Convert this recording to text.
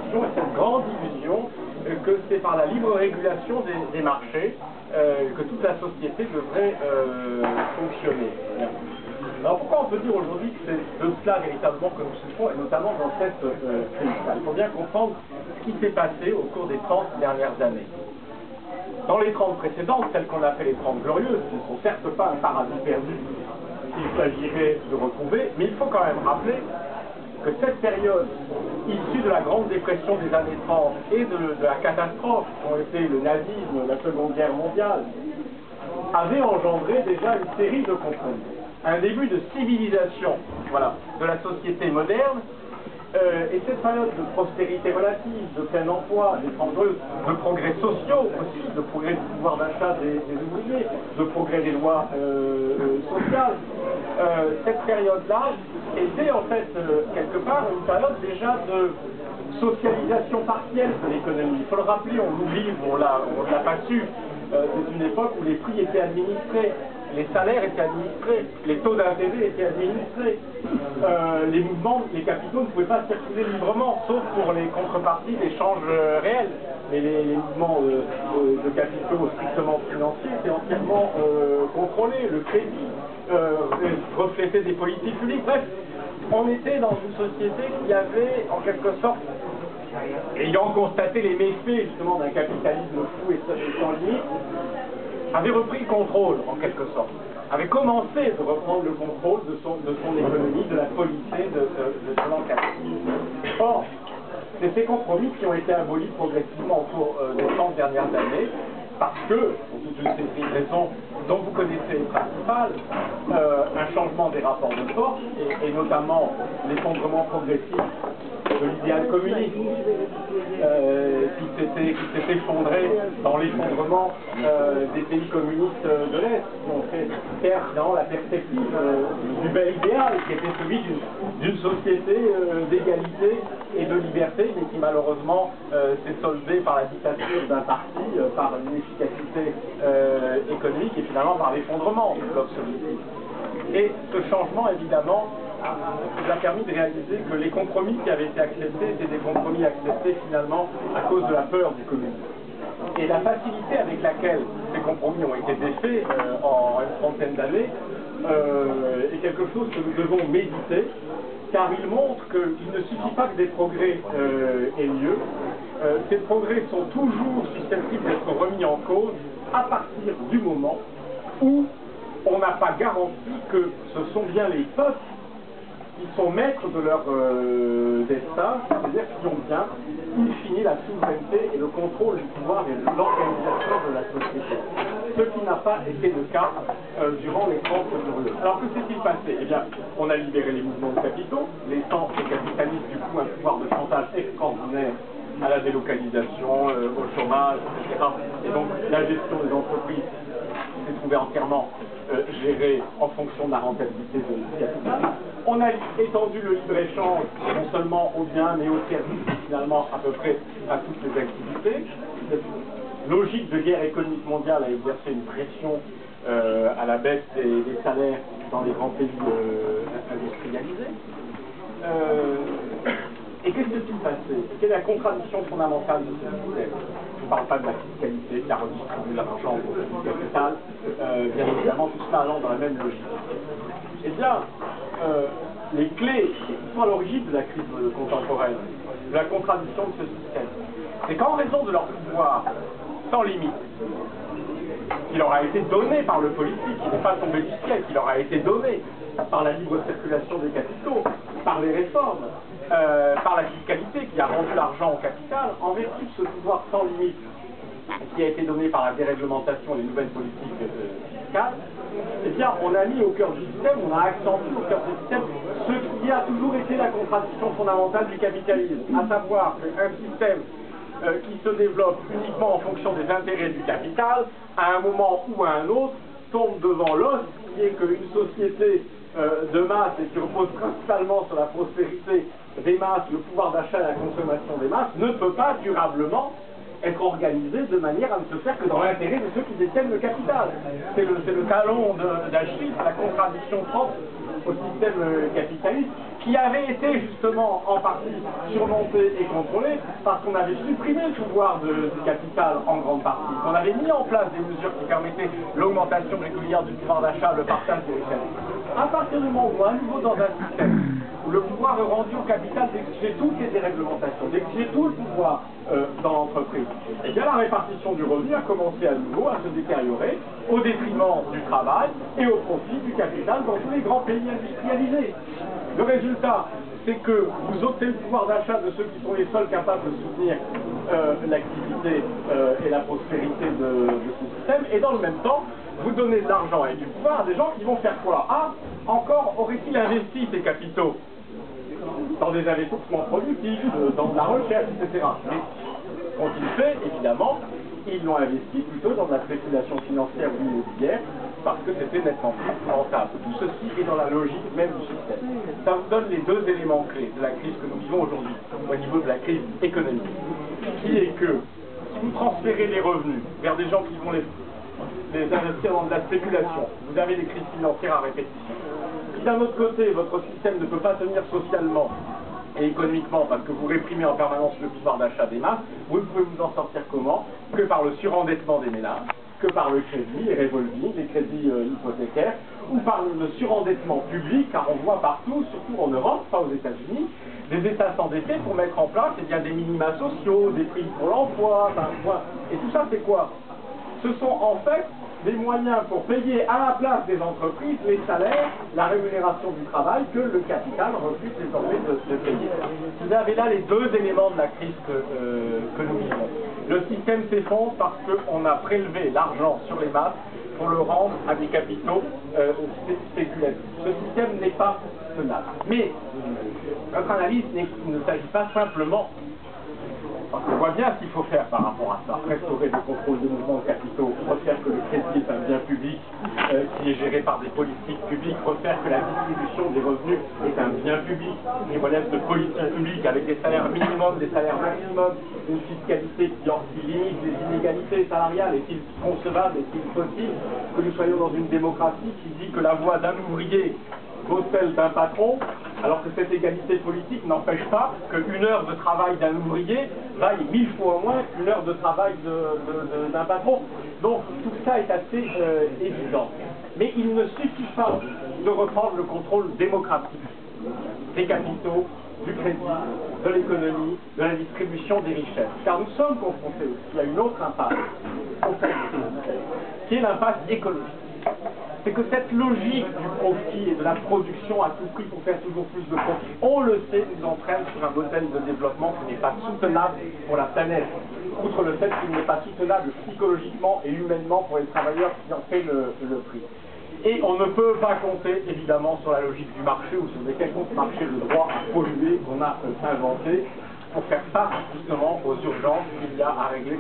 illusion et cette grande illusion que c'est par la libre régulation des marchés que toute la société devrait fonctionner. Alors pourquoi on peut dire aujourd'hui que c'est de cela véritablement que nous souffrons, et notamment dans cette crise? Il faut bien comprendre ce qui s'est passé au cours des 30 dernières années. Dans les 30 précédentes, celles qu'on appelle les 30 glorieuses, qui ne sont certes pas un paradis perdu qu'il s'agirait de retrouver, mais il faut quand même rappeler que cette période issue de la grande dépression des années 30 et de la catastrophe qu'ont été le nazisme, la Seconde Guerre mondiale, avait engendré déjà une série de compromis. Un début de civilisation, voilà, de la société moderne, et cette période de prospérité relative, de plein emploi, des de progrès sociaux aussi, de progrès du pouvoir d'achat des ouvriers, de progrès des lois sociales, cette période-là était en fait quelque part une période déjà de socialisation partielle de l'économie. Il faut le rappeler, on l'oublie, on ne l'a pas su. C'est une époque où les prix étaient administrés, les salaires étaient administrés, les taux d'intérêt étaient administrés, les mouvements, les capitaux ne pouvaient pas circuler librement, sauf pour les contreparties d'échanges réels. Mais les mouvements de capitaux strictement financiers étaient entièrement contrôlés, le crédit reflétait des politiques publiques. Bref, on était dans une société qui avait en quelque sorte, ayant constaté les méfaits justement d'un capitalisme fou et sans limite, avait repris le contrôle en quelque sorte, avait commencé de reprendre le contrôle de son économie, de la politique, de son encadrement. Or, c'est ces compromis qui ont été abolis progressivement au cours des 30 dernières années, parce que, pour toute une série de raisons dont vous connaissez les principales, un changement des rapports de force, et notamment l'effondrement progressif de l'idéal communiste, qui s'est effondré dans l'effondrement des pays communistes de l'Est, qui ont fait perdre finalement la perspective du bel idéal, qui était celui d'une société d'égalité et de liberté, mais qui malheureusement s'est soldée par la dictature d'un parti, par l'inefficacité économique et finalement par l'effondrement du bloc soviétique. Et ce changement, évidemment, nous a permis de réaliser que les compromis qui avaient été acceptés étaient des compromis acceptés finalement à cause de la peur du communisme. Et la facilité avec laquelle ces compromis ont été défaits en une trentaine d'années est quelque chose que nous devons méditer, car il montre qu'il ne suffit pas que des progrès aient lieu. Ces progrès sont toujours susceptibles d'être remis en cause à partir du moment où on n'a pas garanti que ce sont bien les peuples qui sont maîtres de leur destin, c'est-à-dire qui ont bien, in fine, la souveraineté et le contrôle du pouvoir et de l'organisation de la société. Ce qui n'a pas été le cas durant les 30 glorieuses. Alors que s'est-il passé? Eh bien, on a libéré les mouvements de capitaux, laissant les capitalistes du coup un pouvoir de chantage extraordinaire à la délocalisation, au chômage, etc. Et donc la gestion des entreprises s'est trouvée entièrement gérée en fonction de la rentabilité de capital. On a étendu le libre-échange non seulement aux biens mais aux services, finalement à peu près à toutes les activités. Cette logique de guerre économique mondiale a exercé une pression à la baisse des salaires dans les grands pays industrialisés. Et qu'est-ce qui s'est passé? Quelle est la contradiction fondamentale de ce système? Je ne parle pas de la fiscalité qui a redistribué l'argent au capital, bien évidemment, tout cela allant dans la même logique. Eh bien, les clés qui sont à l'origine de la crise contemporaine, de la contradiction de ce système, c'est qu'en raison de leur pouvoir sans limite, qui leur a été donné par le politique, qui n'est pas tombé du ciel, qui leur a été donné par la libre circulation des capitaux, par les réformes, par la fiscalité qui a rendu l'argent au capital, en vertu de ce pouvoir sans limite qui a été donné par la déréglementation et les nouvelles politiques fiscales, eh bien, on a mis au cœur du système, on a accentué au cœur du système ce qui a toujours été la contradiction fondamentale du capitalisme, à savoir qu'un système qui se développe uniquement en fonction des intérêts du capital, à un moment ou à un autre, tombe devant l'os, qui est qu'une société de masse et qui repose principalement sur la prospérité des masses, le pouvoir d'achat et la consommation des masses, ne peut pas durablement être organisée de manière à ne se faire que dans l'intérêt de ceux qui détiennent le capital. C'est le talon d'Achille, la contradiction propre au système capitaliste, qui avait été justement en partie surmonté et contrôlé parce qu'on avait supprimé le pouvoir du capital en grande partie, qu'on avait mis en place des mesures qui permettaient l'augmentation régulière du pouvoir d'achat, le partage des richesses. À partir du moment où, à nouveau dans un système où le pouvoir est rendu au capital d'exiger toutes les déréglementations, d'exiger tout le pouvoir dans l'entreprise, et bien la répartition du revenu a commencé à nouveau à se détériorer au détriment du travail et au profit du capital dans tous les grands pays industrialisés. Le résultat, c'est que vous ôtez le pouvoir d'achat de ceux qui sont les seuls capables de soutenir l'activité et la prospérité de ce système, et dans le même temps, vous donnez de l'argent et du pouvoir à des gens qui vont faire quoi? Ah, encore aurait-il investi ces capitaux dans des investissements productifs, dans de la recherche, etc. Mais qu'ont-ils fait? Évidemment, ils l'ont investi plutôt dans de la spéculation financière ou immobilière, parce que c'était nettement plus rentable. Tout ceci est dans la logique même du système. Ça vous donne les deux éléments clés de la crise que nous vivons aujourd'hui, au niveau de la crise économique, qui est que si vous transférez les revenus vers des gens qui vont les investir dans de la spéculation, vous avez des crises financières à répétition. Si d'un autre côté, votre système ne peut pas tenir socialement et économiquement parce que vous réprimez en permanence le pouvoir d'achat des masses, vous ne pouvez vous en sortir comment? Que par le surendettement des ménages, que par le crédit, les revolving, les crédits hypothécaires, ou par le surendettement public, car on voit partout, surtout en Europe, pas aux États-Unis, des États s'endetter pour mettre en place bien, des minima sociaux, des primes pour l'emploi, et tout ça c'est quoi? Ce sont en fait des moyens pour payer à la place des entreprises les salaires, la rémunération du travail que le capital refuse désormais de payer. Vous avez là les deux éléments de la crise que nous vivons. Le système s'effondre parce qu'on a prélevé l'argent sur les masses pour le rendre à des capitaux spéculatifs. Ce système n'est pas tenable. Mais notre analyse ne s'agit pas simplement, parce qu'on voit bien ce qu'il faut faire par rapport à ça. Restaurer le contrôle de mouvements de capitaux, refaire que le crédit est un bien public qui est géré par des politiques publiques, refaire que la distribution des revenus est un bien public qui relève de politiques publiques avec des salaires minimums, des salaires maximums, une fiscalité qui limite les inégalités salariales. Est-il concevable, est-il possible que nous soyons dans une démocratie qui dit que la voix d'un ouvrier vaut celle d'un patron, alors que cette égalité politique n'empêche pas qu'une heure de travail d'un ouvrier vaille 1000 fois moins qu'une heure de travail d'un patron. Donc tout ça est assez évident. Mais il ne suffit pas de reprendre le contrôle démocratique des capitaux, du crédit, de l'économie, de la distribution des richesses. Car nous sommes confrontés aussi à une autre impasse, qui est l'impasse écologique. C'est que cette logique du profit et de la production à tout prix pour faire toujours plus de profit, on le sait, nous entraîne sur un modèle de développement qui n'est pas soutenable pour la planète, outre le fait qu'il n'est pas soutenable psychologiquement et humainement pour les travailleurs qui en paient le prix. Et on ne peut pas compter évidemment sur la logique du marché ou sur des quelconques marchés de droit à polluer qu'on a inventé pour faire face justement aux urgences qu'il y a à régler.